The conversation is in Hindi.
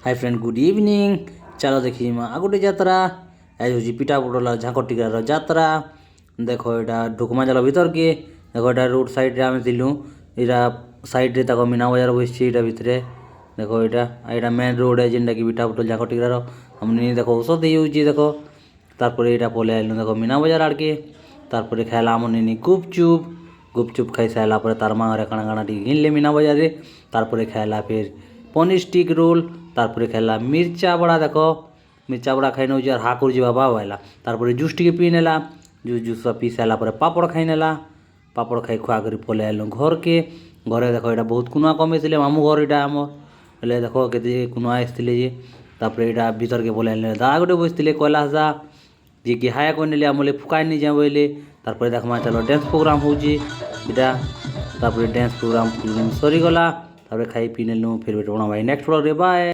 Hi friend good evening. चलो देखी आ गोटे यात्रा आज हूँ पिटापुटला झांकटिकार यात्रा। देख यहाँ ढुकमा जाल भीतर के देख यहाँ रोड साइड आम थिलु यहाँ साइड रे मीना बजार बसी भितर देख यहाँ मेन रोड है जेनटा कि पिटापुटल झांकटिकार हमने देख औषध देख तार यहाँ पलि आइलु देख मीना बजार आड़के तार खाला मन गुपचुप गुपचुप खाई सारापर तार माँ काଣା काଣା घिनले मीना बजार रे तार खाला फिर पनीर स्टिक रोल तार खाला मिर्चा बड़ा देख मिर्चा बड़ा खाई नौ हा कर बाबा आइला तार जूस टी पी नेला जूस पी सारापर पापड़ खाई नेला पापड़ खाई खुआ कर पलि आइलु घर के घरे देख यहाँ बहुत कुनुआ कमे मामू घर यहाँ आम हेल्ले देख के कुनुआ आसते यहाँ भीतर के पलि आइले दादा गोटे बसते कैलाश दा जी कि हाया कर नेले आमले फुकाई नहीं जाए बोले तार देखमा चलो डांस प्रोग्राम होटा डांस प्रोग्राम सरीगला खाई पी नेलु फिर बना भाई नेक्स्ट ब्लॉग रे बाय।